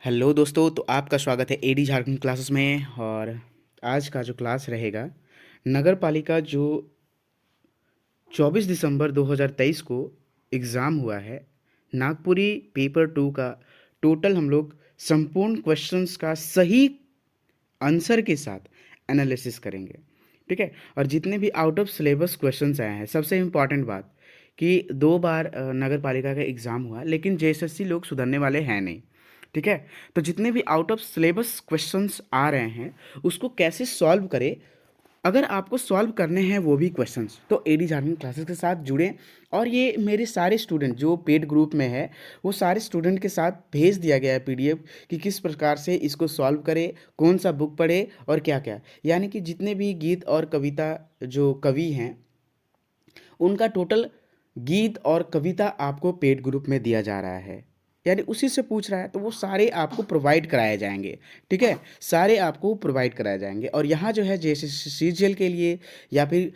Hello दोस्तों, तो आपका स्वागत है एडी झारखंड क्लासेस में। और आज का जो क्लास रहेगा, नगर पालिका जो 24 दिसंबर 2023 को एग्ज़ाम हुआ है, नागपुरी पेपर 2 का टोटल हम लोग संपूर्ण क्वेश्चंस का सही आंसर के साथ एनालिसिस करेंगे। ठीक है। और जितने भी आउट ऑफ सिलेबस क्वेश्चंस आए हैं, सबसे इम्पॉर्टेंट बात कि 2 बार नगर पालिका का एग्ज़ाम हुआ, लेकिन जेएसएससी लोग सुधरने वाले हैं नहीं। ठीक है। तो जितने भी आउट ऑफ सिलेबस क्वेश्चंस आ रहे हैं, उसको कैसे सॉल्व करें। अगर आपको सॉल्व करने हैं वो भी क्वेश्चंस, तो एडी झारखंड क्लासेस के साथ जुड़ें। और ये मेरे सारे स्टूडेंट जो पेड ग्रुप में है, वो सारे स्टूडेंट के साथ भेज दिया गया है पीडीएफ कि किस प्रकार से इसको सॉल्व करें, कौन सा बुक पढ़े और क्या क्या। यानी कि जितने भी गीत और कविता जो कवि हैं, उनका टोटल गीत और कविता आपको पेड ग्रुप में दिया जा रहा है। यानी उसी से पूछ रहा है, तो वो सारे आपको प्रोवाइड कराए जाएंगे। ठीक है, सारे आपको प्रोवाइड कराए जाएंगे। और यहाँ जो है, जैसे सीजीएल के लिए या फिर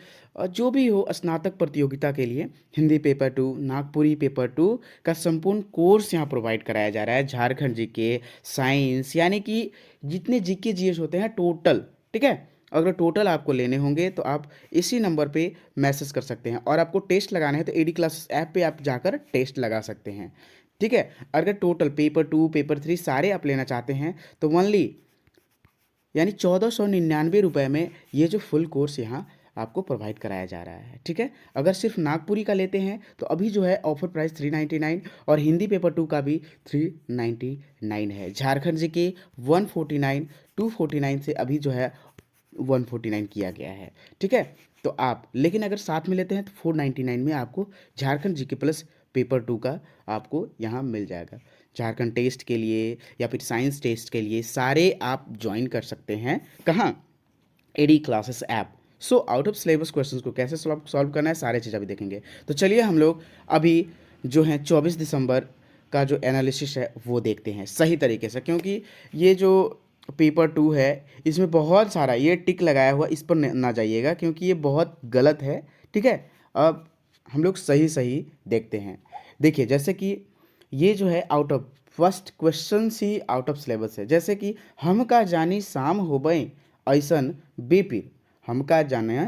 जो भी हो स्नातक प्रतियोगिता के लिए, हिंदी पेपर 2, नागपुरी पेपर 2 का संपूर्ण कोर्स यहाँ प्रोवाइड कराया जा रहा है। झारखंड जीके, साइंस, यानी कि जितने जीके जीएस होते हैं टोटल। ठीक है। अगर टोटल आपको लेने होंगे तो आप इसी नंबर पे मैसेज कर सकते हैं। और आपको टेस्ट लगाना है तो एडी क्लासेस ऐप पे आप जाकर टेस्ट लगा सकते हैं। ठीक है। अगर टोटल पेपर 2, पेपर 3 सारे आप लेना चाहते हैं तो ओनली यानी 1499 रुपये में ये जो फुल कोर्स यहाँ आपको प्रोवाइड कराया जा रहा है। ठीक है। अगर सिर्फ नागपुरी का लेते हैं तो अभी जो है ऑफर प्राइस 399, और हिंदी पेपर 2 का भी 399 है। झारखंड जी के 149, 249 से अभी जो है 149 किया गया है। ठीक है। तो आप लेकिन अगर साथ में लेते हैं तो 499 में आपको झारखंड जीके प्लस पेपर 2 का आपको यहाँ मिल जाएगा। झारखंड टेस्ट के लिए या फिर साइंस टेस्ट के लिए सारे आप ज्वाइन कर सकते हैं। कहाँ? एडी classes app. So out of syllabus questions को कैसे सॉल्व करना है, सारे चीज़ अभी देखेंगे। तो चलिए हम लोग अभी जो है 24 दिसंबर का जो एनालिसिस है वो देखते हैं सही तरीके से, क्योंकि ये जो पेपर 2 है इसमें बहुत सारा ये टिक लगाया हुआ, इस पर ना जाइएगा क्योंकि ये बहुत गलत है। ठीक है। अब हम लोग सही सही देखते हैं। देखिए, जैसे कि ये जो है out of first question he out of syllabus है। जैसे कि हम का जानी शाम होबई ऐसन बेपीर, हम का जाने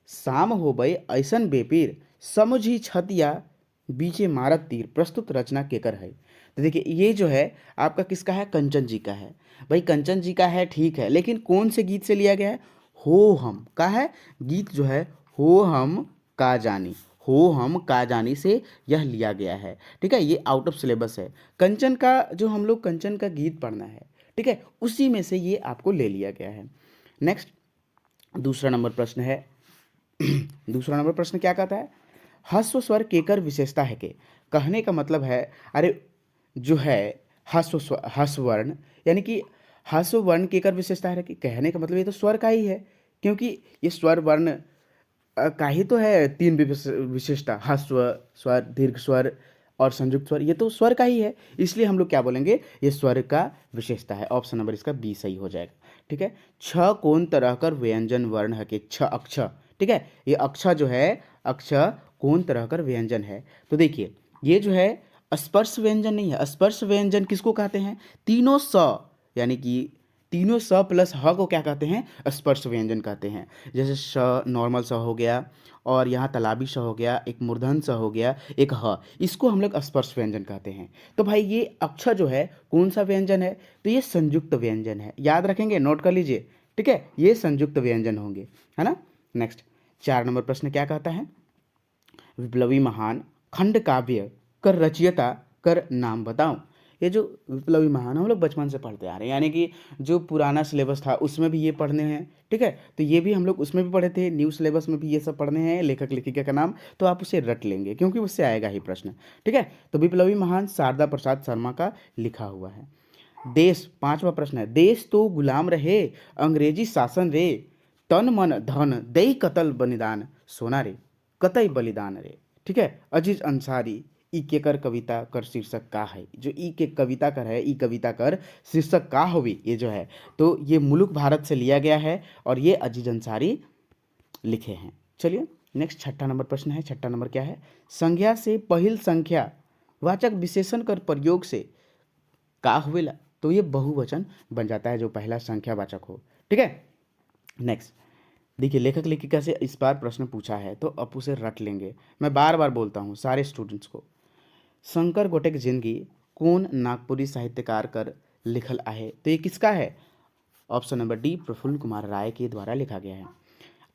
शाम होबई ऐसन बेपीर, समझी छतिया बीचे मारत तीर, प्रस्तुत रचना केकर है। तो देखिए, ये जो है आपका किसका है? कंचन जी का है। भाई कंचन जी का है, ठीक है, लेकिन कौन से गीत से लिया गया है? हो हम का है गीत जो है, हो हम का जानी, हो हम का जानी से यह लिया गया है। ठीक है। ये आउट ऑफ सिलेबस है। कंचन का जो हम लोग कंचन का गीत पढ़ना है, ठीक है, उसी में से ये आपको ले लिया गया है। नेक्स्ट, दूसरा नंबर प्रश्न है। दूसरा नंबर प्रश्न क्या कहता है? ह्रस्व स्वर केकर विशेषता है के। कहने का मतलब है, अरे जो है ह्रस्व वर्ण, यानी कि ह्रस्व वर्ण केकर विशेषता है कि, कहने का मतलब ये तो स्वर का ही है, क्योंकि ये स्वर वर्ण का ही तो है। 3 विशेषता, ह्रस्व स्वर, दीर्घ स्वर और संयुक्त स्वर, ये तो स्वर का ही है। इसलिए हम लोग क्या बोलेंगे? ये स्वर का विशेषता है। ऑप्शन नंबर इसका बी सही हो जाएगा। ठीक है। छ कौन तरह कर व्यंजन वर्ण है कि, छ अक्ष। ठीक है। ये अक्ष जो है, अक्ष कौन तरह कर व्यंजन है। तो देखिए, ये जो है स्पर्श व्यंजन नहीं है। स्पर्श व्यंजन किसको कहते हैं? तीनों स, यानी कि तीनों स प्लस ह को क्या कहते हैं? स्पर्श व्यंजन कहते हैं। जैसे श नॉर्मल स हो गया, और यहाँ तालाबी स हो गया, एक मूर्धन स हो गया, एक ह, इसको हम लोग स्पर्श व्यंजन कहते हैं। तो भाई ये अक्ष जो है कौन सा व्यंजन है? तो ये संयुक्त व्यंजन है। याद रखेंगे, नोट कर लीजिए। ठीक है, ये संयुक्त व्यंजन होंगे, है ना। नेक्स्ट, 4 नंबर प्रश्न क्या कहता है? विप्लवी महान खंड काव्य कर रचयिता कर नाम बताओ। ये जो विप्लवी महान हम लोग बचपन से पढ़ते आ रहे हैं, यानी कि जो पुराना सिलेबस था उसमें भी ये पढ़ने हैं। ठीक है। तो ये भी हम लोग उसमें भी पढ़े थे, न्यू सिलेबस में भी ये सब पढ़ने हैं, लेखक लेखिका का नाम, तो आप उसे रट लेंगे क्योंकि उससे आएगा ही प्रश्न। ठीक है। तो विप्लवी महान शारदा प्रसाद शर्मा का लिखा हुआ है। देश, 5वां प्रश्न है, देश तो गुलाम रहे अंग्रेजी शासन रे, तन मन धन दई कतल बलिदान, सोना रे कतई बलिदान रे। ठीक है। अजीज अंसारी, ई के कर कविता कर शीर्षक का है। जो ई के कविता कर है, ई कविता कर शीर्षक का होवी, ये जो है, तो ये मुल्क भारत से लिया गया है और ये अजीज अंसारी लिखे हैं। चलिए नेक्स्ट, 6ठा नंबर प्रश्न है। 6ठा नंबर क्या है? संज्ञा से पहिल संख्या वाचक विशेषण कर प्रयोग से का हुएला। तो ये बहुवचन बन जाता है, जो पहला संख्यावाचक हो। ठीक है, नेक्स्ट देखिए, लेखक लेखिका से इस बार प्रश्न पूछा है तो आप उसे रट लेंगे। मैं बार बार बोलता हूँ सारे स्टूडेंट्स को। शंकर गोटेक जिंदगी कौन नागपुरी साहित्यकार कर लिखल आहे, तो ये किसका है? Option number D, Prafulla Kumar Rai के द्वारा लिखा गया है।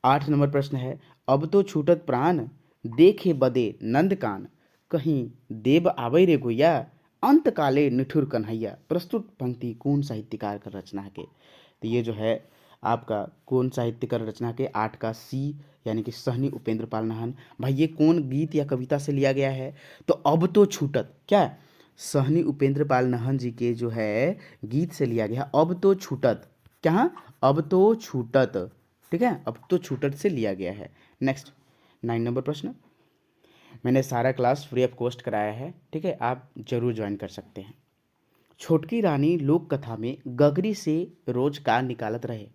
8 नंबर प्रश्न है, अब तो छूटत प्राण देखे बदे नंद कान, कहीं देव आवे रे गुया, अंत काले निठुर कन्हैया। प्रस्तुत पंक्ति कौन साहित्यकार का रचना के? तो ये जो है आपका कौन साहित्यकार रचना के 8 का सी, यानी कि सहनी उपेंद्र पाल नाहन। भाई ये कौन गीत या कविता से लिया गया है? तो अब तो छूटत क्या है? सहनी उपेंद्र पाल नाहन जी के जो है गीत से लिया गया। अब तो छूटत क्या? अब तो छूटत। ठीक है, अब तो छूटत से लिया गया है। नेक्स्ट 9 नंबर प्रश्न, मैंने सारा क्लास फ्री ऑफ कॉस्ट कराया है। ठीक है, आप जरूर ज्वाइन कर सकते हैं। छोटकी रानी लोक कथा में गगरी से रोज का निकालत रहे।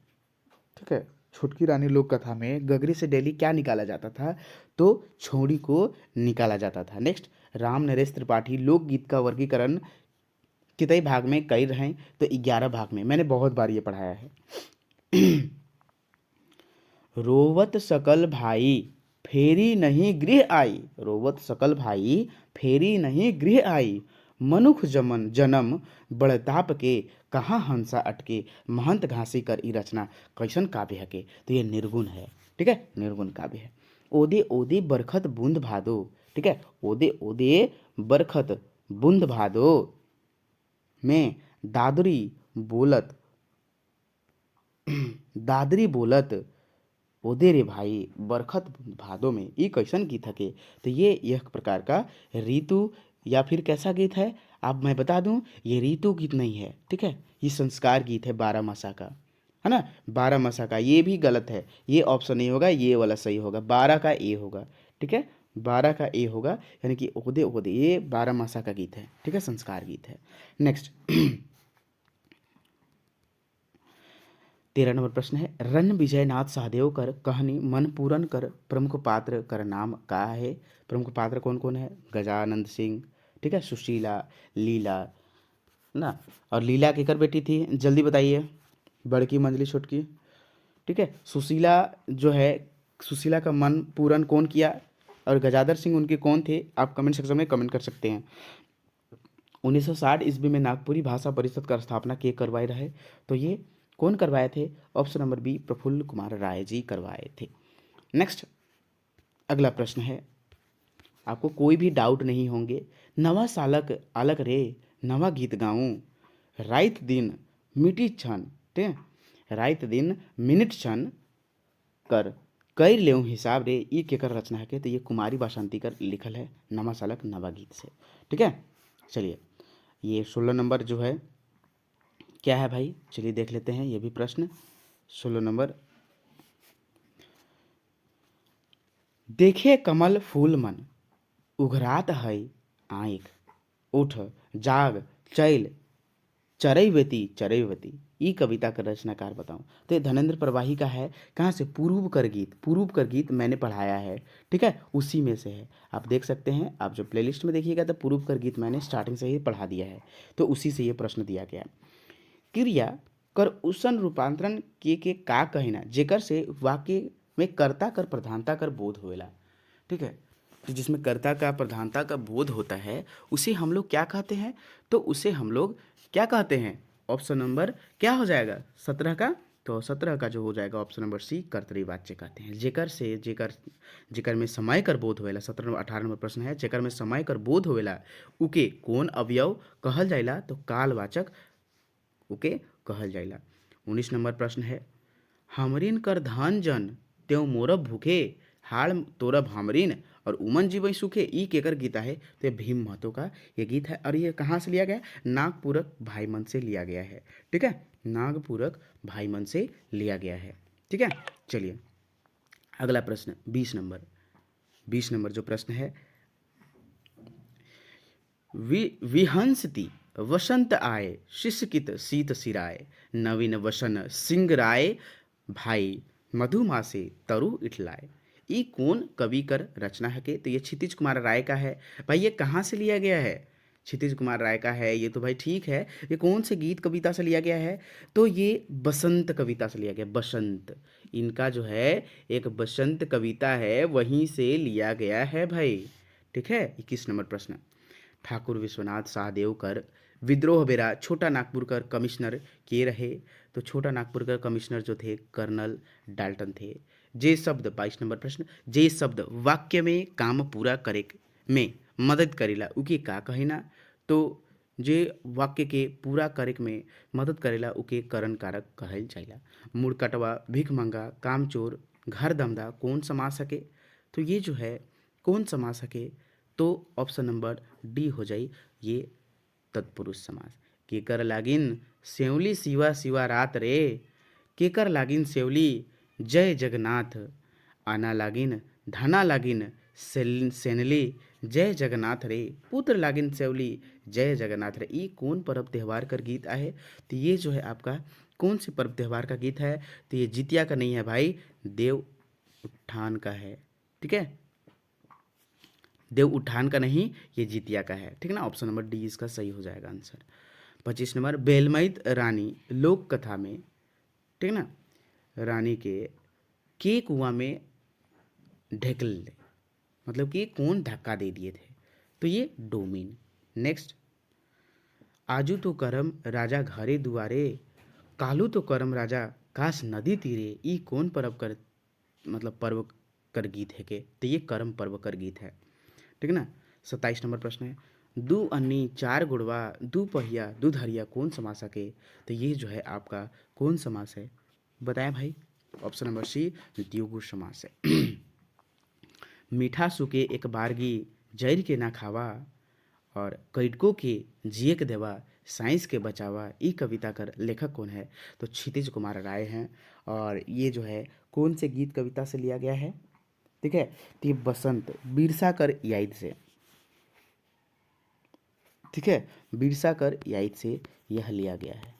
ठीक है, छोटकी रानी लोक कथा में गगरी से डेली क्या निकाला जाता था? तो छोड़ी को निकाला जाता था। नेक्स्ट, राम नरेश त्रिपाठी लोकगीत का वर्गीकरण कितने भाग में कई रहे? तो 11 भाग में। मैंने बहुत बार ये पढ़ाया है। रोवत सकल भाई फेरी नहीं गृह आई, रोवत सकल भाई फेरी नहीं गृह आई, मनुख जमन जन्म बड़ताप के, कहाँ हंसा अटके, महंत घासी कर ई रचना कैसन काव्य है के? तो ये निर्गुण है। ठीक है, निर्गुण काव्य है। ओदे ओदे बरखत बूंद भादो। ठीक है, ओदे ओदे बरखत बूंद भादो में दादरी बोलत दादरी बोलत ओदे रे भाई बरखत भादो में, ये कैसन गीत है के? तो ये एक प्रकार का ऋतु या फिर कैसा गीत है? अब मैं बता दूं, ये ऋतु गीत नहीं है। ठीक है, ये संस्कार गीत है 12 मासा का, है ना? 12 मासा का। ये भी गलत है, ये ऑप्शन नहीं होगा, ये वाला सही होगा। 12 का ए होगा। ठीक है, 12 का ए होगा, यानी कि ओदे ओदे, ये 12 मासा का गीत है। ठीक है, संस्कार गीत है। नेक्स्ट 13 नंबर प्रश्न है, रन विजयनाथ सहदेव कर कहानी मन पूरन कर प्रमुख पात्र कर नाम का है? प्रमुख पात्र कौन कौन है? गजानंद सिंह, ठीक है, सुशीला, लीला ना। और लीला केकर बेटी थी? जल्दी बताइए, बड़की मंजली छोटकी। ठीक है, सुशीला जो है, सुशीला का मन पूरन कौन किया? और गजाधर सिंह उनके कौन थे? आप कमेंट सेक्शन में कमेंट कर सकते हैं। 1960 ईस्वी में नागपुरी भाषा परिषद का स्थापना के करवाए रहे? तो ये कौन करवाए थे? Option number B, Prafulla Kumar Rai ji करवाए थे। नेक्स्ट अगला प्रश्न है, आपको कोई भी डाउट नहीं होंगे। नवा सालक आलक रे नवा गीत गाऊं, रात दिन मिटी छन, ठीक है, रात दिन मिनट छन कर कर ले हिसाब रे, ये केकर रचना है के? तो ये कुमारी बासंती कर लिखल है नवा सालक नवा गीत से। ठीक है, चलिए ये 16 नंबर जो है क्या है भाई? चलिए देख लेते हैं ये भी प्रश्न। 16 नंबर, देखे कमल फूल मन उघरात है आँख, उठ जाग चैल चरैवती चरैवती, ई कविता का रचनाकार बताऊं? तो ये धनेंद्र प्रवाही का है। कहाँ से? पूर्व कर गीत, पूर्व कर गीत मैंने पढ़ाया है। ठीक है, उसी में से है। आप देख सकते हैं, आप जो प्लेलिस्ट में देखिएगा तो पूर्व कर गीत मैंने स्टार्टिंग से ही पढ़ा दिया है, तो उसी से ये प्रश्न दिया गया। क्रिया कर उसन रूपांतरण के का कहिना, जेकर से वाक्य में कर्ता कर प्रधानता कर बोध होएला। ठीक है, तो जिसमें कर्ता का प्रधानता का बोध होता है उसे हम लोग क्या कहते हैं? तो उसे हम लोग क्या कहते हैं? ऑप्शन नंबर क्या हो जाएगा? 17 का। तो 17 का जो हो जाएगा ऑप्शन नंबर सी, कर्तरी वाच्य कहते हैं। जेकर से जेकर में समय कर बोध होएला। 17 18 नंबर प्रश्न है, जेकर में समय कर बोध होएला उके कौन अवयव कहल जाइला? तो कालवाचक ओके कहल जाइला। 19 नंबर प्रश्न है, हमरिन कर धान जन त्यों मोरब भूखे, हाड़ तोरब हमरिन और उमन जीवई सुखे, ई केकर गीता है? तो ये भीम महतो का ये गीत है। और ये कहाँ से लिया गया? नागपूरक भाईमन से लिया गया है। ठीक है, नागपूरक भाईमन से लिया गया है। ठीक है, चलिए अगला प्रश्न 20 नंबर। 20 नंबर जो प्रश्न है, विहंसती वसंत आए शिशकित शीत सिराए, नवीन वसन सिंह राय भाई मधुमासे तरु इठलाए, ये कौन कवि कर रचना है के? तो ये क्षितिज कुमार राय का है। भाई ये कहाँ से लिया गया है? क्षितिज कुमार राय का है ये, तो भाई ठीक है। ये कौन से गीत कविता से लिया गया है? तो ये बसंत कविता से लिया गया, बसंत। इनका जो है एक बसंत कविता है, वहीं से लिया गया है भाई। ठीक है। 21 नंबर प्रश्न, ठाकुर विश्वनाथ शाहदेवकर विद्रोह बेरा छोटा नागपुर कर कमिश्नर के रहे। तो छोटा नागपुर का कमिश्नर जो थे कर्नल डाल्टन थे। जे शब्द, 22 नंबर प्रश्न, जे शब्द वाक्य में काम पूरा करे में मदद करेला उके का कहिना? तो जे वाक्य के पूरा करे में मदद करेला उके करण कारक कहल जाइला। मुड़कटवा, भीख मंगा, कामचोर, घर दमदा कौन समा सके? तो ये जो है कौन समा सके? तो ऑप्शन नंबर डी हो जाई, ये तत्पुरुष समास। केकर लागिन सेवली सिवा सिवा रात रे, केकर लागिन सेवली जय जगन्नाथ, आना लागिन धाना लागिन सेनली जय जगन्नाथ रे, पुत्र लागिन सेवली जय जगन्नाथ रे। ये कौन पर्व त्यौहार का गीत है? तो ये जो है आपका कौन से पर्व त्यौहार का गीत है? तो ये जितिया का नहीं है भाई, देव उत्थान का है। ठीक है, देव उत्थान का नहीं, ये जितिया का है। ठीक है ना, ऑप्शन नंबर डी इसका सही हो जाएगा आंसर। 25 नंबर, बेलमईत रानी लोक कथा में, ठीक है ना, रानी के कुआं में ढेकल ले, मतलब कि कौन धक्का दे दिए थे? तो ये डोमिन। नेक्स्ट, आजू तो करम राजा घरे दुआरे, कालू तो करम राजा काश नदी तीरे। ई कौन पर्व कर, मतलब पर्व कर गीत है के? तो ये कर्म पर्व कर गीत है। ठीक है ना। 27 नंबर प्रश्न है, दू अन्नी चार गुड़वा दू पहिया दू धरिया कौन समास के? तो ये जो है आपका कौन समास है? बताएं भाई। ऑप्शन नंबर सी द्विगु समास है। मीठा सुके एक बारगी जैर के ना खावा, और कैटको के जिए के देवा साइंस के बचावा। ई कविता कर लेखक कौन है? तो क्षितिज कुमार राय हैं। और ये जो है कौन से गीत कविता से लिया गया है? ठीक है, तो ये बसंत बिरसा कर याद से, ठीक है, बिरसा कर याद से यह लिया गया है।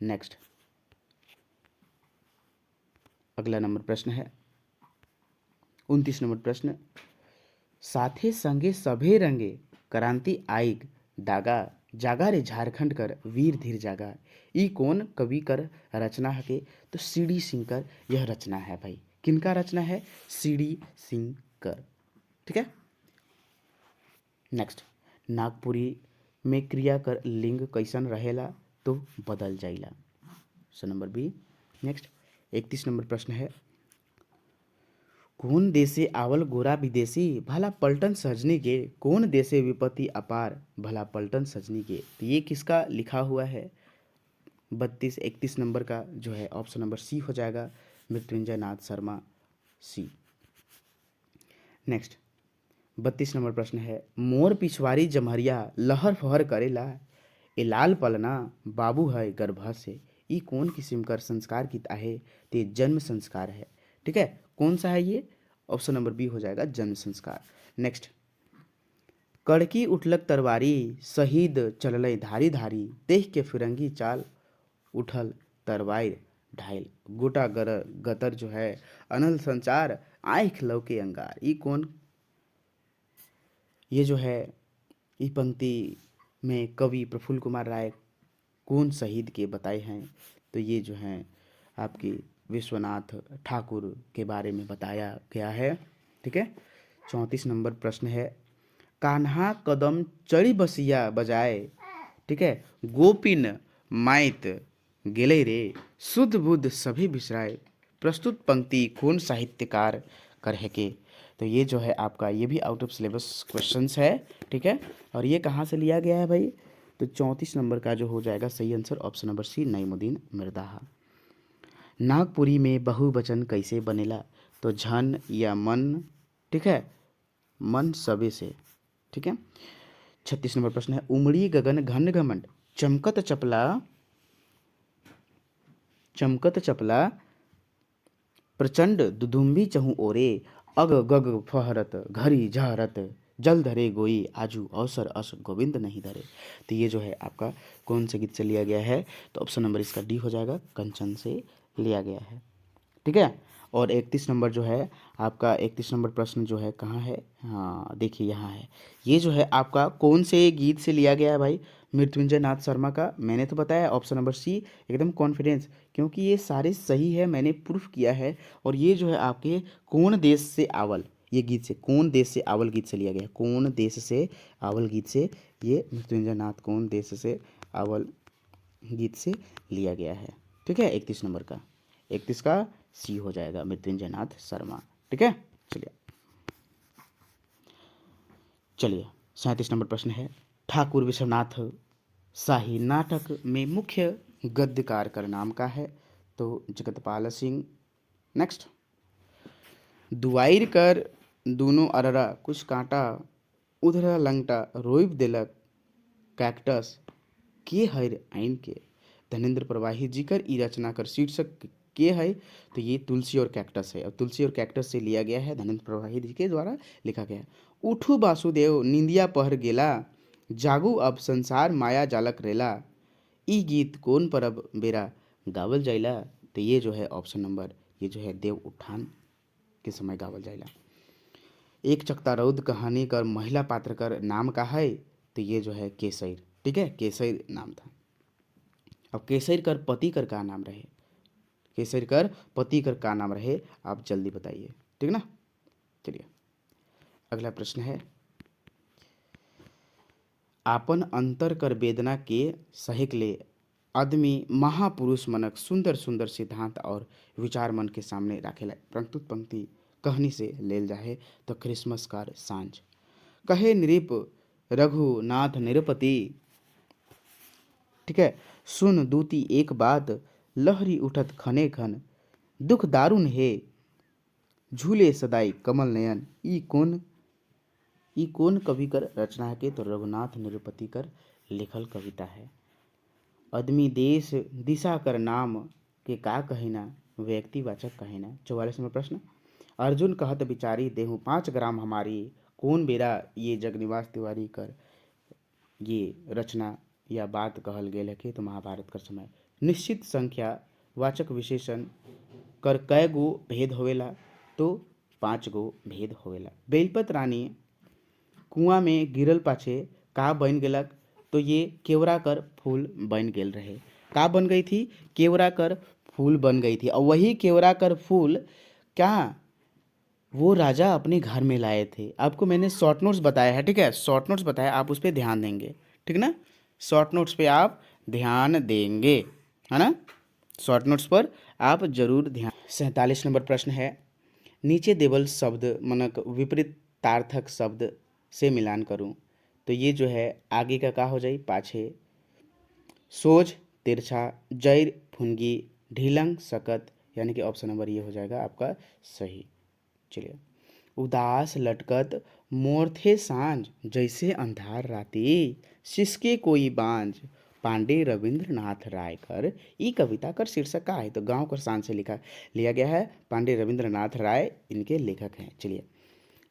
नेक्स्ट, अगला नंबर प्रश्न है 29 नंबर प्रश्न, साथे संगे सभे रंगे क्रांति आइग दागा, जागा रे झारखंड कर वीर धीर जागा। ई कौन कवि कर रचना है के? तो सीडी सिंह कर यह रचना है भाई। किनका रचना है? सीडी सिंह कर। ठीक है। नेक्स्ट, नागपुरी में क्रिया कर लिंग कैसन रहेला? तो बदल जाइला। Option number B. Next, 31 number प्रश्न है, कौन देशे आवल गोरा विदेशी, भला पलटन सजनी के, कौन देशे विपत्ति अपार, भला पलटन सजनी के। तो ये किसका लिखा हुआ है? 31 नंबर का जो है ऑप्शन नंबर सी हो जाएगा, मृत्युंजय नाथ शर्मा, सी। नेक्स्ट, 32 नंबर प्रश्न है, मोर पिछवाड़ी जमहरिया लहर फहर करेला, ए लाल पलना बाबू है गर्भ से। ई कौन किस्म कर संस्कार की आहे? ते जन्म संस्कार है। ठीक है, कौन सा है ये? ऑप्शन नंबर बी हो जाएगा, जन्म संस्कार। नेक्स्ट, कड़की उठलक तरवारी शहीद चलल धारी धारी, देख के फिरंगी चाल उठल तरवार ढाइल, गोटा गतर जो है अनल संचार आँख लौके अंगार। ई कौन, ये जो है ई पंक्ति में कवि प्रफुल्ल कुमार राय कौन शहीद के बताए हैं? तो ये जो हैं आपकी विश्वनाथ ठाकुर के बारे में बताया गया है। ठीक है। 34 नंबर प्रश्न है, कान्हा कदम चढ़ी बसिया बजाए, ठीक है, गोपिन माइत गेले रे, शुद्ध बुद्ध सभी बिसराए। प्रस्तुत पंक्ति कौन साहित्यकार कर है के? तो ये जो है आपका ये भी आउट ऑफ सिलेबस क्वेश्चंस है। ठीक है, और ये कहाँ से लिया गया है भाई? तो 34 नंबर का जो हो जाएगा सही answer option number C, Naimuddin Mirdaha. Nagpuri में बहुवचन कैसे बनेला? तो झन या मन, ठीक है, मन सबे से। ठीक है। 36 नंबर प्रश्न है, उमड़ी गगन घन घमंड चमकत चपला प्रचंड दुदुम्बी चहु ओरे, अग गग फहरत घरी झहरत, जल धरे गोई आजू अवसर अस गोविंद नहीं धरे। तो ये जो है आपका कौन से गीत से लिया गया है? तो ऑप्शन नंबर इसका डी हो जाएगा, कंचन से लिया गया है। ठीक है। और 31 नंबर जो है आपका, 31 नंबर प्रश्न जो है कहाँ है, हाँ देखिए यहाँ है। ये जो है आपका कौन से गीत से लिया गया है भाई, मृत्युंजय नाथ शर्मा का। मैंने तो बताया ऑप्शन नंबर सी एकदम कॉन्फिडेंस, क्योंकि ये सारे सही है, मैंने प्रूफ किया है। और ये जो है आपके कौन देश से आवल, ये गीत से कौन देश से आवल गीत से लिया गया है, कौन देश से आवल गीत से ये मृत्युंजय नाथ कौन देश से आवल गीत से लिया गया है। ठीक है, 31 नंबर का, 31 का सी हो जाएगा, मृत्युंजय नाथ शर्मा। ठीक है, चलिए चलिए 37 नंबर प्रश्न है, ठाकुर विश्वनाथ शाही नाटक में मुख्य गद्यकार का नाम का है, तो जगतपाल सिंह। नेक्स्ट, दुआइर कर दूनो अररा कुछ कांटा उधरा लंगटा रोइब देलक कैक्टस के हर आइन के। धनेंद्र प्रवाही जी कर ई रचना कर शीर्षक के है, तो ये तुलसी और कैक्टस है, और तुलसी और कैक्टस से लिया गया है, धनेंद्र प्रवाही जी के द्वारा लिखा गया है। उठू वासुदेव निंदिया पहर गेला, जागू अब संसार माया जालक रेला, ई गीत कौन परब बेरा गावल जाइला। तो ये जो है ऑप्शन नंबर, ये जो है देव उत्थान के समय गावल जाइला। एक चकता रौद कहानी कर महिला पात्र कर नाम का है, तो ये जो है केसर। ठीक है, केसर नाम था। अब केसर कर पति कर का नाम रहे, केसर कर पति कर का नाम रहे, आप जल्दी बताइए। ठीक ना, चलिए अगला प्रश्न है, आपन अंतर कर वेदना के सहेक ले आदमी महापुरुष मनक सुंदर सुंदर सिद्धांत और विचार मन के सामने राखेला। प्रस्तुत पंक्ति कहनी से लेल जाए तो क्रिसमस कार सांझ कहे नृप रघुनाथ निरपति। ठीक है, सुन दूती एक बात लहरी उठत खने खन, दुख दारुण है झूले सदाई कमल नयन। ई कौन कवि कर रचना है के, तो रघुनाथ निरपति कर लिखल कविता है। आदमी देश दिशा कर नाम के का कहिना, व्यक्तिवाचक कहिना। 44 नंबर प्रश्न, अर्जुन कहत बिचारी देहु 5 ग्राम हमारी, कौन बेरा ये जगनिवास तिवारी कर ये रचना या बात कहल गेल है कि, तो महाभारत कर समय। निश्चित संख्या वाचक विशेषण कर कै गो भेद होवेला, तो 5 गो भेद होवेला। बेलपत रानी कुआं में गिरल पाछे का बन गेलक, तो ये केवड़ा कर फूल बन गेल रहे। का बन गई थी, केवड़ा कर फूल बन गई थी, और वही केवड़ा कर फूल क्या वो राजा अपने घर में लाए थे। आपको मैंने शॉर्ट नोट्स बताया है, ठीक है, शॉर्ट नोट्स बताया, आप उस पर ध्यान देंगे। ठीक ना, शॉर्ट नोट्स पे आप ध्यान देंगे, है ना, शॉर्ट नोट्स पर आप जरूर ध्यान। 47 नंबर प्रश्न है, नीचे देवल शब्द मनक विपरीत तार्थक शब्द से मिलान करूं, तो ये जो है आगे का हो जाए, पाछे सोज तिरछा जैर फुनगी ढीलंग सकत, यानी कि ऑप्शन नंबर ये हो जाएगा आपका सही। चलिए, उदास लटकत मोर थे सांझ जैसे अंधार राती, सिसके कोई बांझ। पांडे रविंद्रनाथ राय कर ई कविता कर शीर्षक का है, तो गांव कर सांझ से लिखा लिया गया है। पांडे रविंद्रनाथ राय इनके लेखक हैं। चलिए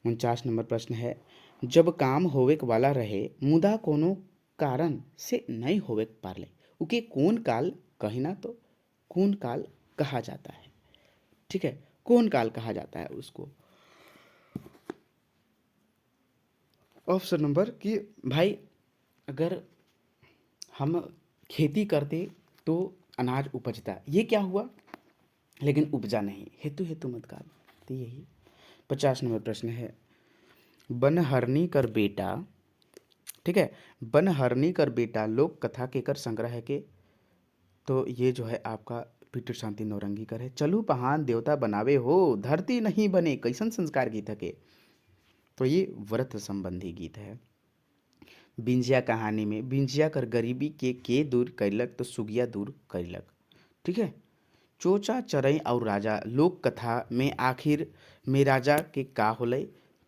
49 नंबर प्रश्न है, जब काम होवे वाला रहे मुदा कोनो कारण से नहीं होवे पारले, उके कौन काल कहिना, तो कौन काल कहा जाता है। ठीक है, कौन काल कहा जाता है उसको। ऑप्शन नंबर कि भाई अगर हम खेती करते तो अनाज उपजता, ये क्या हुआ, लेकिन उपजा नहीं, हेतु हेतु मत काल, तो यही। 50 नंबर प्रश्न है, बनहरनी कर बेटा, ठीक है, बनहरनी कर बेटा लोक कथा के कर संग्रह है के, तो ये जो है आपका पीटर शांति नौरंगी कर है। चलू पहान देवता बनावे हो धरती नहीं बने कैसन संस्कार गीत है के, तो ये व्रत संबंधी गीत है। बिंजिया कहानी में बिंजिया कर गरीबी के दूर कैलक, तो सुगिया दूर कैलक। ठीक है, चोचा चरई और राजा लोक कथा में आखिर में राजा के का होले,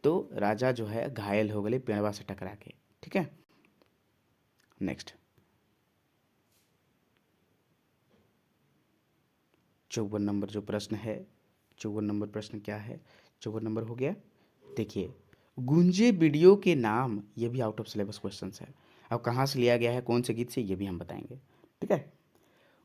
तो राजा जो है घायल हो गए पेड़वा से टकरा के। ठीक है, नेक्स्ट 54 नंबर जो प्रश्न है, 54 नंबर प्रश्न क्या है, 54 नंबर हो गया। देखिए, गुंजे वीडियो के नाम, ये भी आउट ऑफ सिलेबस क्वेश्चन है। अब कहाँ से लिया गया है, कौन से गीत से, ये भी हम बताएंगे। ठीक है,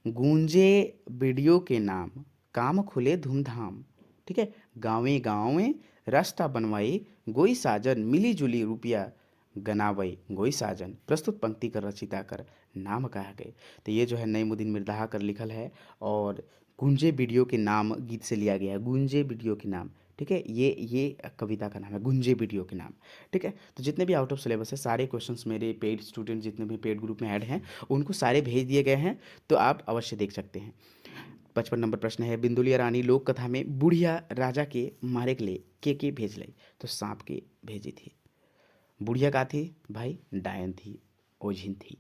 गूंजे वीडियो के नाम काम खुले धूमधाम। ठीक है। गाँवे गाँवे रास्ता बनवाई, गोई साजन मिली जुली रुपया गनावई गोई साजन, प्रस्तुत पंक्ति कर रचिता कर नाम कहा गए। तो ये जो है नईमुद्दीन मिर्ज़ा कर लिखल है और गुंजे वीडियो के नाम गीत से लिया गया है, गुंजे वीडियो के नाम, ठीक है। ये कविता का नाम है गुंजे वीडियो के नाम, ठीक है। तो जितने भी आउट ऑफ सिलेबस है सारे क्वेश्चंस मेरे पेड स्टूडेंट जितने भी पेड ग्रुप में ऐड हैं उनको सारे भेज दिए गए हैं, तो आप अवश्य देख सकते हैं। 55 नंबर प्रश्न है, बिंदुलिया रानी लोक कथा में बुढ़िया राजा के मारे के लिए के भेज लाई, तो सांप के भेजी थी। बुढ़िया का थी भाई, डायन थी, ओझिन थी।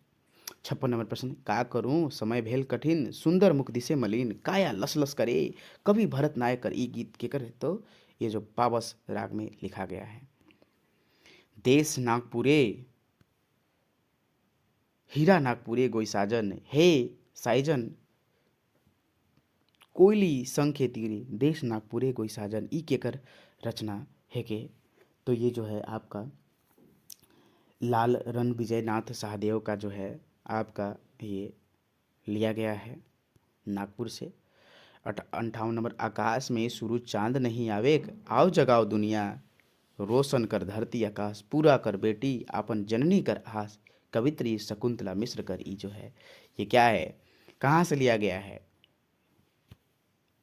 56 नंबर प्रश्न, का करूं समय भेल कठिन, सुंदर मुख दिसे मलिन, काया लस लस करे, कवि भरत नायक कर, ई गीत के करे, तो ये जो पावस राग में लिखा गया है। देश नागपुरे हीरा नागपुरे गोई साजन, हे साइजन कोयली संखे तीरे, देश नागपुरे गोई साजन, ई केकर रचना है के। तो ये जो है आपका लाल रण विजयनाथ सहदेव का जो है आपका ये लिया गया है नागपुर से। 58 नंबर, आकाश में सूरज चांद नहीं आवेक, आओ जगाओ दुनिया, रोशन कर धरती आकाश, पूरा कर बेटी आपन जननी कर आस, कवित्री शकुंतला मिश्र कर। ई जो है ये क्या है, कहाँ से लिया गया है,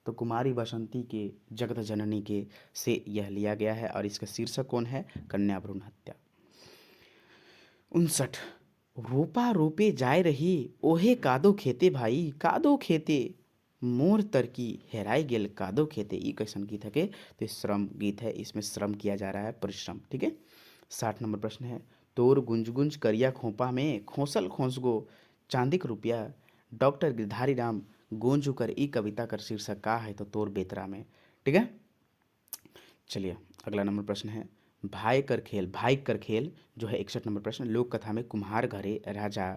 तो कुमारी बसंती के जगत जननी के से यह लिया गया है और इसका शीर्षक कौन है, कन्या भ्रूण हत्या। 59, रोपा रोपे जाए रही, ओहे कादो खेते भाई, कादो खेते मोर तरकी हेराई गेल कादो खेते। ई कैसन गीत है के, तो ये श्रम गीत है, इसमें श्रम किया जा रहा है, परिश्रम, ठीक है। 60 नंबर प्रश्न है, तोर गुंज गुंज करिया खोपा में खोसल खोस गो चांदिक रुपया, डॉक्टर गिरधारी राम गोंजू कर। ई कविता कर शीर्षक का है, तो तोर बेतरा में, ठीक है। चलिए अगला नंबर प्रश्न है, भाई कर खेल जो है 61 नंबर प्रश्न, लोक कथा में कुम्हार घरे राजा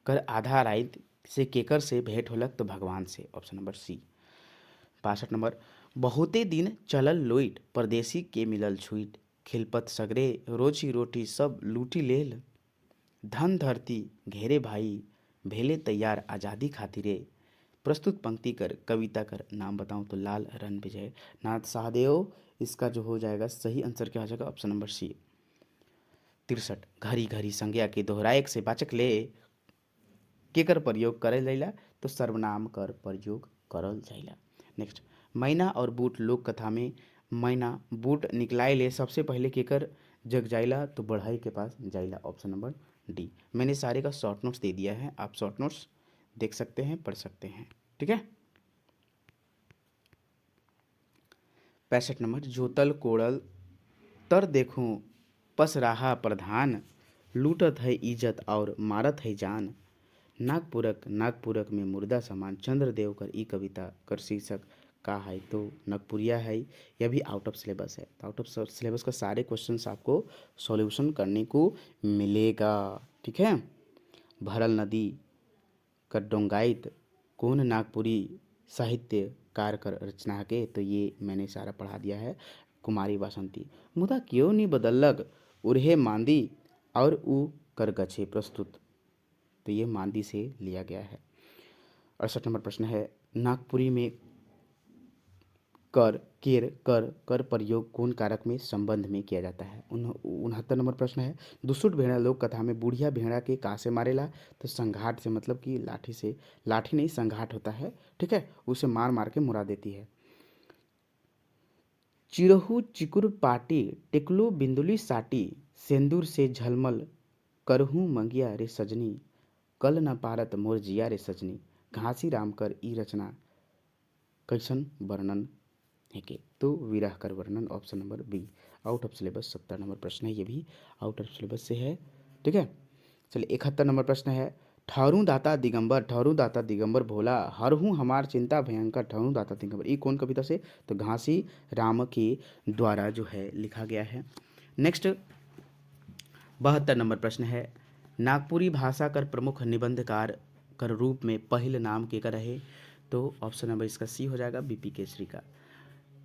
कर आधा राइत से केकर से भेंट होलक, तो भगवान से, ऑप्शन नंबर सी। 62 नंबर, बहुते दिन चलल लोइट, परदेसी के मिलल छुइट, खिलपत सगरे रोजी रोटी सब लूटी लेल, धन धरती घेरे भाई भेले तैयार आज़ादी खातिरे, प्रस्तुत पंक्ति कर कविता कर नाम बताऊं, तो लाल रण विजय नाथ सहदेव। इसका जो हो जाएगा सही आंसर क्या हो जाएगा, ऑप्शन नंबर सी। 63, घड़ी घड़ी संज्ञा के दोहराएक से वाचक ले केकर प्रयोग करल जाइला, तो सर्वनाम कर प्रयोग करल जाइला। नेक्स्ट, मैना और बूट लोक कथा में मैना बूट निकलाए ले सबसे पहले केकर जग जाइला, तो बढ़ई के पास जाइला, ऑप्शन नंबर डी। मैंने सारे का शॉर्ट नोट्स दे दिया है, आप शॉर्ट नोट्स देख सकते हैं, पढ़ सकते हैं, ठीक है। 65 नंबर, जोतल कोड़ल तर देखूं पस रहा प्रधान, लूटत है इज्जत और मारत है जान, नागपुरक में मुर्दा समान, चंद्रदेव कर। ई कविता कर शीर्षक का है, तो नागपुरिया है। यह भी आउट ऑफ सिलेबस है, तो आउट ऑफ सिलेबस का सारे क्वेश्चंस आपको सॉल्यूशन करने को मिलेगा, ठीक है। भरल नदी कर डोंगाइत कौन नागपुरी साहित्यकार कर रचना के, तो ये मैंने सारा पढ़ा दिया है, कुमारी वासंती। मुदा क्यों नहीं बदलक उर्हे मांदी और ऊ कर गछे, प्रस्तुत, तो ये मांदी से लिया गया है। 68 नंबर प्रश्न है, नागपुरी में कर प्रयोग कौन कारक में संबंध में किया जाता है। 69 नंबर प्रश्न है, दुसुट भेड़ा लोक कथा में बुढ़िया भेड़ा के कहाँ से मारेला, तो संघाट से, मतलब कि लाठी से, लाठी नहीं संघाट होता है, ठीक है, उसे मार मार के मुरा देती है। चिरहू चिकुर पाटी टिकलू बिंदुली साटी, सेंदूर से झलमल करहूँ मंगिया रे सजनी, कल न पारत मोर जिया रे सजनी, घासी राम कर। ई रचना कैसन वर्णन है के, तो विरह कर वर्णन, option number B. Out of syllabus 70 number प्रश्न है, ये भी आउट ऑफ सिलेबस से है, ठीक है। चलिए 71 नंबर प्रश्न है, ठहरू दाता दिगंबर भोला, हरहूँ हमार चिंता भयंकर, ठहरू दाता दिगंबर। ये कौन कविता से, तो घासी राम के द्वारा जो है लिखा गया है। नेक्स्ट 72 नंबर प्रश्न है, नागपुरी भाषा कर प्रमुख निबंधकार कर रूप में पहले नाम के कर रहे, तो ऑप्शन नंबर इसका सी हो जाएगा, बीपी केसरी का।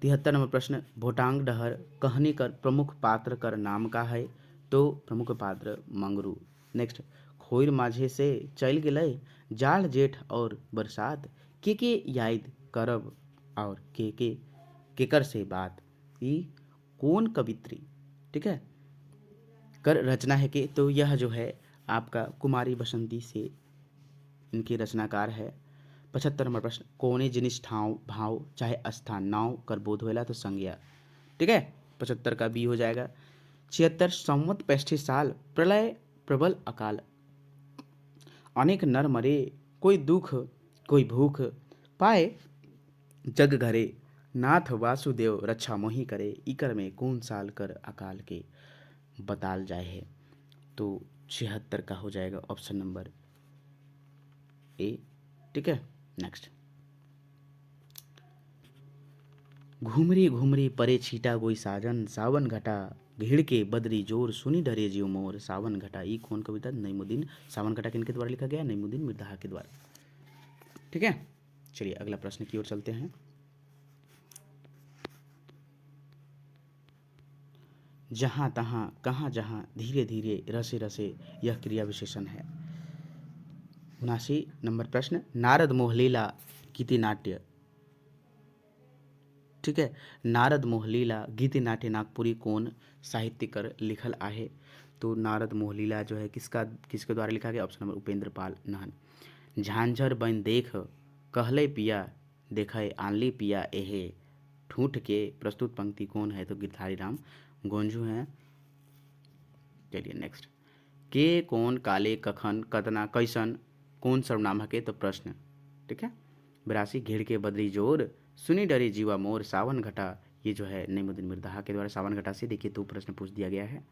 73 नंबर प्रश्न, भोटांग डहर कहानी कर प्रमुख पात्र कर नाम का है, तो प्रमुख पात्र मंगरू। नेक्स्ट, खोइर माझे से चल गए जाड़ जेठ और बरसात, के याद करब और के केकर से बात, ये कौन कवित्री, ठीक है, कर रचना है के, तो यह जो है आपका कुमारी बसंती से इनकी रचनाकार है। 75 नंबर प्रश्न, कौने जिनिस ठाव भाव चाहे स्थान नाव कर बोध होएला, तो संज्ञा, ठीक है, 75 का बी हो जाएगा। 76, संवत 65 साल प्रलय प्रबल अकाल, अनेक नर मरे कोई दुख कोई भूख, पाए जग घरे नाथ वासुदेव रक्षा मोहि करे, इकर में कौन साल कर अकाल के बताल जाए है, तो 76 का हो जाएगा ऑप्शन नंबर ए, ठीक है। नेक्स्ट, घुमरी घुमरी परे छीटा गोई साजन, सावन घटा घिड़ के बदरी जोर, सुनी डरे जीव मोर, सावन घटा, ई कौन कविता, नईमुद्दीन, सावन घटा किनके द्वारा लिखा गया, नईमुद्दीन मिर्धा के द्वारा, ठीक है। चलिए अगला प्रश्न की ओर चलते हैं। जहाँ तहाँ कहाँ जहाँ धीरे धीरे रसे रसे, यह क्रिया विशेषण है। 79 नंबर प्रश्न, नारद मोहलीला गीति नाट्य, ठीक है, नारद मोहलीला गीति नाट्य नागपुरी कौन साहित्यकर लिखल आहे, तो नारद मोहलीला जो है किसके द्वारा लिखा गया, ऑप्शन नंबर उपेंद्र पाल नाहन। झांझर बन देख कहले पिया देखे आनली पिया एहे ठूठ के, प्रस्तुत पंक्ति कौन है, तो गिरधारी राम गोंजू हैं। चलिए नेक्स्ट, के कौन काले कखन कतना कैसन कौन सर्वनाम के, तो प्रश्न, ठीक है। 82, घिड़ के बदरी जोर सुनी डरे जीवा मोर, सावन घटा, ये जो है नईमुद्दीन मिर्धा के द्वारा सावन घटा से देखिए तो प्रश्न पूछ दिया गया है,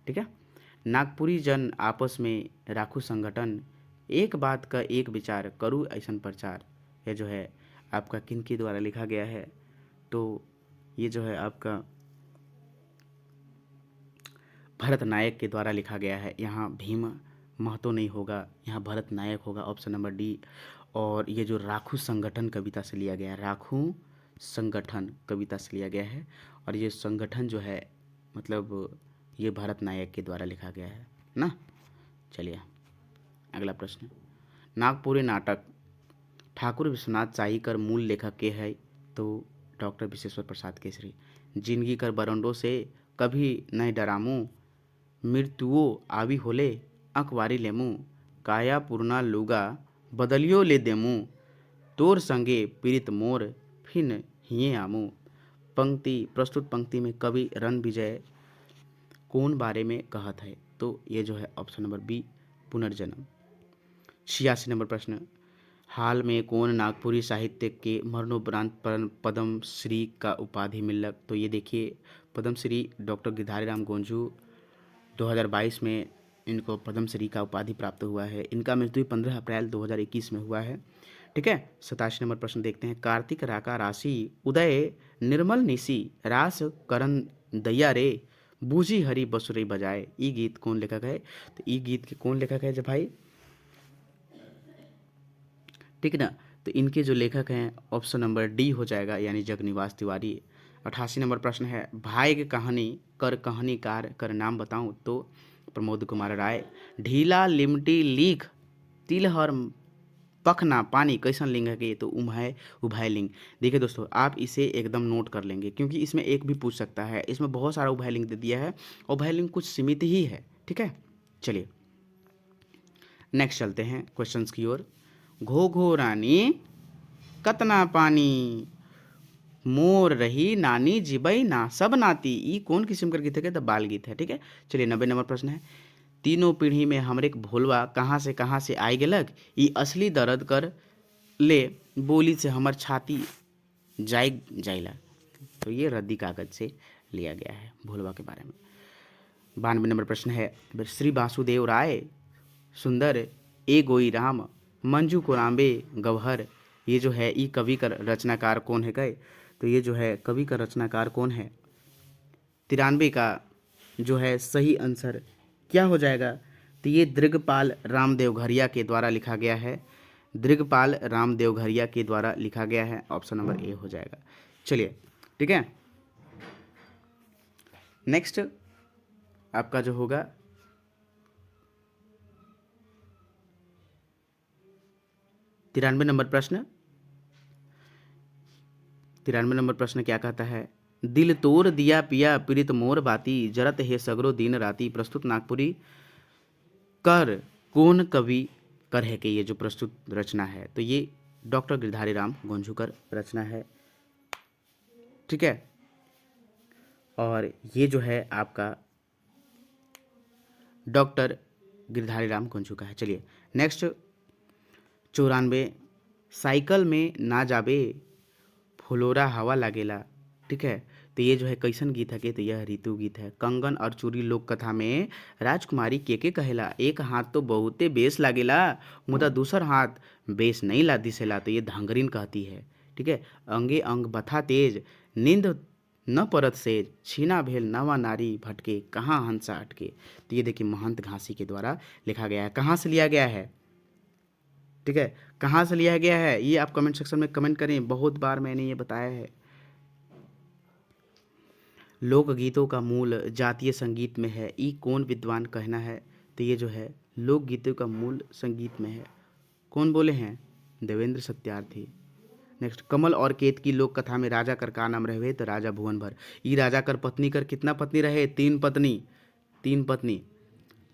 ठीक है। नागपुरी जन आपस में राखू संगठन, एक बात का एक विचार करूँ ऐसन प्रचार, यह जो है आपका किन के द्वारा लिखा गया है, तो ये जो है आपका भरत नायक के द्वारा लिखा गया है। यहाँ भीम महतो नहीं होगा, यहाँ भरत नायक होगा, ऑप्शन नंबर डी। और ये जो राखू संगठन कविता से लिया गया है, राखू संगठन कविता से लिया गया है, और ये संगठन जो है मतलब ये भरत नायक के द्वारा लिखा गया है ना। चलिए अगला प्रश्न, नागपुरी नाटक ठाकुर विश्वनाथ शाही कर मूल लेखक के है, तो डॉक्टर विश्वेश्वर प्रसाद केसरी। जिंदगी कर बरंडों से कभी नहीं डरामू, मृत्युओ आवी होले अखबारी लेमू, काया पुरना लुगा बदलियो ले देमू, तोर संगे पीड़ित मोर फिन हिये आमू। पंक्ति, प्रस्तुत पंक्ति में कवि रणविजय कौन बारे में कहत है, तो ये जो है ऑप्शन नंबर बी पुनर्जन्म। 86 नंबर प्रश्न, हाल में कौन नागपुरी साहित्य के मरणोपरांत पद्मश्री का उपाधि मिलक, तो ये देखिए पद्मश्री डॉक्टर गिरधारी राम गोंजू 2022 में इनको पद्मश्री का उपाधि प्राप्त हुआ है। इनका मृत्यु 15 अप्रैल 2021 में हुआ है, ठीक है। 87 नंबर प्रश्न देखते हैं, कार्तिक राका राशि उदय निर्मल निशी, रास करन दैया रे बूझी हरी बसुरी बजाए, ई गीत कौन लेखक है, तो ई गीत के कौन लेखक है जब भाई, ठीक ना, तो इनके जो लेखक हैं ऑप्शन नंबर डी हो जाएगा, यानी जगनिवास तिवारी। 88 नंबर प्रश्न है, भाई की कहानी कर कहानीकार कर नाम बताऊं, तो प्रमोद कुमार राय। ढीला लिमटी लीख तिलहर पखना पानी कैसन लिंग है कि, तो उभय उभय लिंग। देखिए दोस्तों आप इसे एकदम नोट कर लेंगे, क्योंकि इसमें एक भी पूछ सकता है, इसमें बहुत सारा उभय लिंग दे दिया है, उभय लिंग कुछ सीमित ही है, ठीक है। चलिए नेक्स्ट चलते हैं क्वेश्चंस की ओर। घो घो रानी कतना पानी, मोर रही नानी जिबई ना सब नाती, ई कौन किस्म का गीत है, तो बाल गीत है, ठीक है। चलिए 90 नंबर प्रश्न है, तीनों पीढ़ी में हमरे भोलवा कहाँ से आई गेलक, ई असली दर्द कर ले बोली से हमर छाती जाई जाइला, तो ये रद्दी कागज से लिया गया है भोलवा के बारे में। 92 नंबर प्रश्न है, श्री वासुदेव राय सुंदर ए गोई राम मंजू कोराम्बे गवहर, ये जो है ई कवि का रचनाकार कौन है गए, तो ये जो है कवि का रचनाकार कौन है, 93 का जो है सही आंसर क्या हो जाएगा, तो ये दृगपाल रामदेव घरिया के द्वारा लिखा गया है, दृगपाल रामदेव घरिया के द्वारा लिखा गया है, ऑप्शन नंबर ए हो जाएगा। चलिए ठीक है, नेक्स्ट आपका जो होगा 93 नंबर प्रश्न, 93 नंबर प्रश्न क्या कहता है? दिल तोड़ दिया पिया पीड़ित मोर बाती, जरत है सगरो दिन राती। प्रस्तुत नागपुरी कर कौन कवि कर है कि ये जो प्रस्तुत रचना है, तो ये डॉक्टर गिरधारी राम गोंझूकर रचना है। ठीक है, और ये जो है आपका डॉक्टर गिरधारी राम गोंझूका है। चलिए नेक्स्ट 94, साइकिल में ना जाबे फुलोरा हवा लागेला। ठीक है, तो ये जो है कैसन गीत है कि तो यह ऋतु गीत है। कंगन और चूड़ी लोक कथा में राजकुमारी के कहेला, एक हाथ तो बहुते बेस लागेला मुदा दूसर हाथ बेस नहीं ला दिसेला, तो ये धांगरीन कहती है। ठीक है, अंगे अंग बथा तेज नींद न परत सेज, छीना भेल नवा नारी भटके कहाँ हंसा अटके। तो ये देखिए महंत घासी के द्वारा लिखा गया है। कहाँ से लिया गया है? ठीक है, कहाँ से लिया गया है ये आप कमेंट सेक्शन में कमेंट करें, बहुत बार मैंने ये बताया है। लोकगीतों का मूल जातीय संगीत में है, ई कौन विद्वान कहना है? तो ये जो है लोकगीतों का मूल संगीत में है। कौन बोले हैं? देवेंद्र सत्यार्थी। नेक्स्ट, कमल और केत की लोक कथा में राजा कर का नाम रहे? तो राजा भुवन भर। ई राजा कर पत्नी कर कितना पत्नी रहे? 3 पत्नी, 3 पत्नी,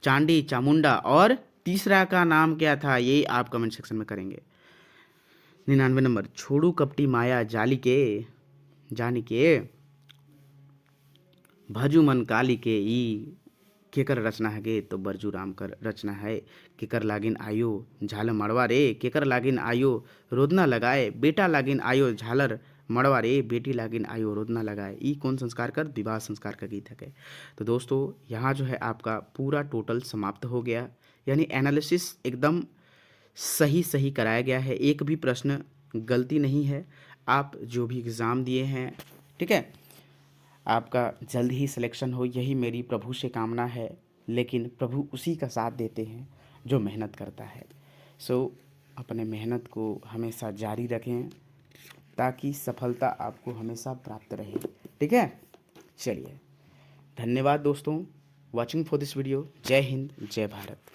चांडी चामुंडा, और तीसरा का नाम क्या था ये आप कमेंट सेक्शन में करेंगे। 99 नंबर, छोड़ू कपटी माया जाली के जानी के भजू मन काली के, ई केकर रचना है गे? तो बरजू राम कर रचना है। केकर लागिन आयो झाल मड़वा रे, केकर लागिन आयो रोदना लगाए, बेटा लागिन आयो झालर मड़वा रे, बेटी लागिन आयो रोदना लगाए। ई कौन संस्कार कर? विवाह संस्कार का गीत है। तो दोस्तों यहाँ जो है आपका पूरा टोटल समाप्त हो गया, यानी एनालिसिस एकदम सही सही कराया गया है, एक भी प्रश्न गलती नहीं है। आप जो भी एग्ज़ाम दिए हैं, ठीक है, आपका जल्द ही सिलेक्शन हो, यही मेरी प्रभु से कामना है। लेकिन प्रभु उसी का साथ देते हैं जो मेहनत करता है। सो अपने मेहनत को हमेशा जारी रखें ताकि सफलता आपको हमेशा प्राप्त रहे। ठीक है, चलिए धन्यवाद दोस्तों, वॉचिंग फॉर दिस वीडियो। जय हिंद, जय भारत।